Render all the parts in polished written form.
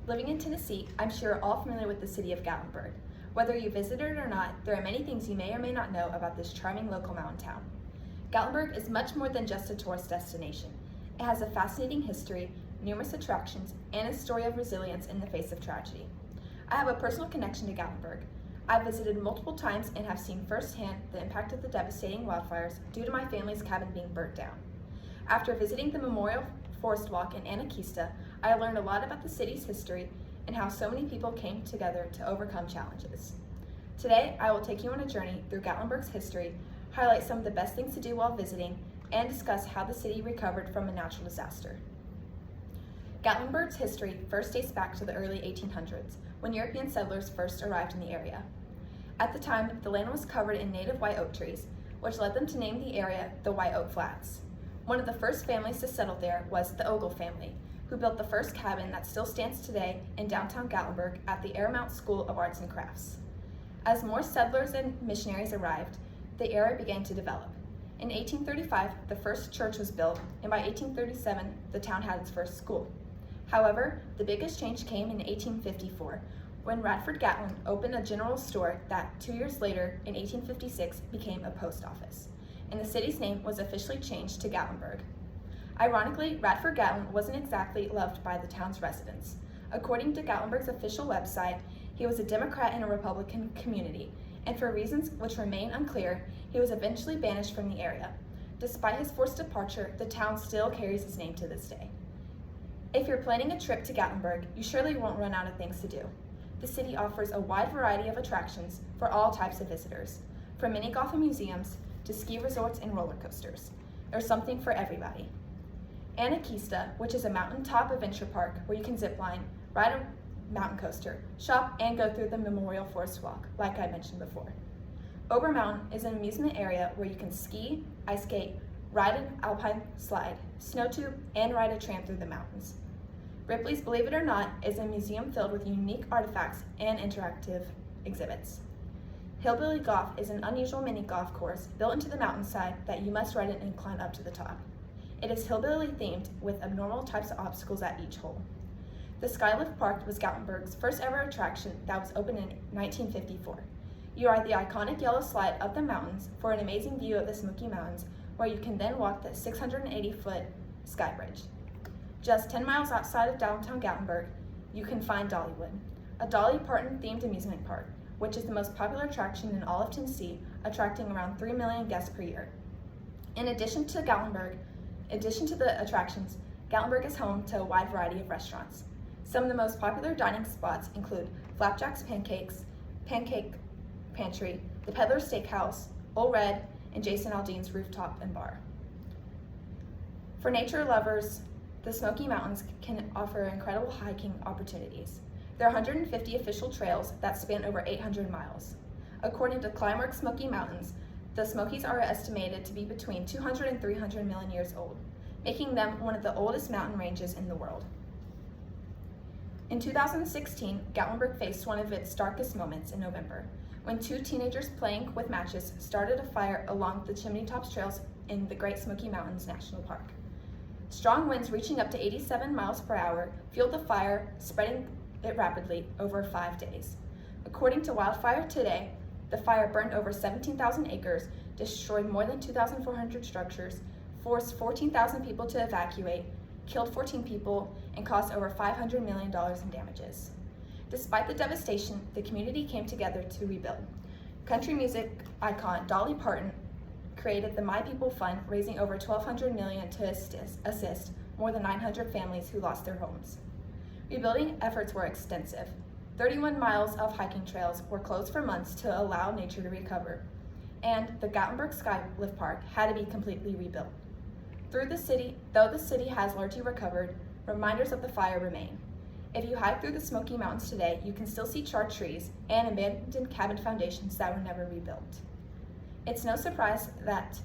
Living in Tennessee, I'm sure you're all familiar with the city of Gatlinburg. Whether you visited or not, there are many things you may or may not know about this charming local mountain town. Gatlinburg is much more than just a tourist destination. It has a fascinating history, numerous attractions, and a story of resilience in the face of tragedy. I have a personal connection to Gatlinburg. I've visited multiple times and have seen firsthand the impact of the devastating wildfires due to my family's cabin being burnt down. After visiting the Memorial Forest Walk in Anakeesta, I learned a lot about the city's history and how so many people came together to overcome challenges. Today, I will take you on a journey through Gatlinburg's history, highlight some of the best things to do while visiting, and discuss how the city recovered from a natural disaster. Gatlinburg's history first dates back to the early 1800s, when European settlers first arrived in the area. At the time, the land was covered in native white oak trees, which led them to name the area the White Oak Flats. One of the first families to settle there was the Ogle family, who built the first cabin that still stands today in downtown Gatlinburg at the Airmount School of Arts and Crafts. As more settlers and missionaries arrived, the area began to develop. In 1835, the first church was built, and by 1837, the town had its first school. However, the biggest change came in 1854, when Radford Gatlin opened a general store that 2 years later, in 1856, became a post office, and the city's name was officially changed to Gatlinburg. Ironically, Radford Gatlin wasn't exactly loved by the town's residents. According to Gatlinburg's official website, he was a Democrat in a Republican community, and for reasons which remain unclear, he was eventually banished from the area. Despite his forced departure, the town still carries his name to this day. If you're planning a trip to Gatlinburg, you surely won't run out of things to do. The city offers a wide variety of attractions for all types of visitors, from mini golf and museums to ski resorts and roller coasters. There's something for everybody. Anakeesta, which is a mountaintop adventure park where you can zip line, ride a mountain coaster, shop, and go through the Memorial Forest Walk, like I mentioned before. Ober Mountain is an amusement area where you can ski, ice skate, ride an alpine slide, snow tube, and ride a tram through the mountains. Ripley's Believe It or Not is a museum filled with unique artifacts and interactive exhibits. Hillbilly Golf is an unusual mini golf course built into the mountainside that you must ride an incline up to the top. It is hillbilly themed with abnormal types of obstacles at each hole. The Skylift Park was Gatlinburg's first ever attraction that was opened in 1954. You ride the iconic yellow slide up the mountains for an amazing view of the Smoky Mountains, where you can then walk the 680-foot Sky Bridge. Just 10 miles outside of downtown Gatlinburg, you can find Dollywood, a Dolly Parton themed amusement park, which is the most popular attraction in all of Tennessee, attracting around 3 million guests per year. In addition to the attractions, Gatlinburg is home to a wide variety of restaurants. Some of the most popular dining spots include Flapjack's Pancakes, Pancake Pantry, the Peddler's Steakhouse, Ole Red, and Jason Aldean's Rooftop and Bar. For nature lovers, the Smoky Mountains can offer incredible hiking opportunities. There are 150 official trails that span over 800 miles. According to Climeworks Smoky Mountains, the Smokies are estimated to be between 200 and 300 million years old, making them one of the oldest mountain ranges in the world. In 2016, Gatlinburg faced one of its darkest moments in November, when two teenagers playing with matches started a fire along the Chimney Tops trails in the Great Smoky Mountains National Park. Strong winds reaching up to 87 miles per hour fueled the fire, spreading it rapidly over 5 days. According to Wildfire Today, the fire burned over 17,000 acres, destroyed more than 2,400 structures, forced 14,000 people to evacuate, killed 14 people, and cost over $500 million in damages. Despite the devastation, the community came together to rebuild. Country music icon Dolly Parton created the My People Fund, raising over $1,200 million to assist more than 900 families who lost their homes. Rebuilding efforts were extensive. 31 miles of hiking trails were closed for months to allow nature to recover, and the Gatlinburg Skylift Park had to be completely rebuilt. Though the city has largely recovered, reminders of the fire remain. If you hike through the Smoky Mountains today, you can still see charred trees and abandoned cabin foundations that were never rebuilt. It's no surprise that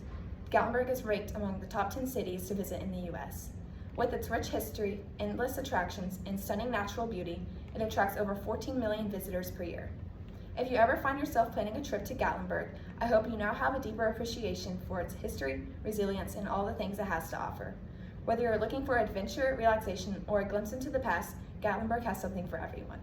Gatlinburg is ranked among the top 10 cities to visit in the U.S. With its rich history, endless attractions, and stunning natural beauty, it attracts over 14 million visitors per year. If you ever find yourself planning a trip to Gatlinburg, I hope you now have a deeper appreciation for its history, resilience, and all the things it has to offer. Whether you're looking for adventure, relaxation, or a glimpse into the past, Gatlinburg has something for everyone.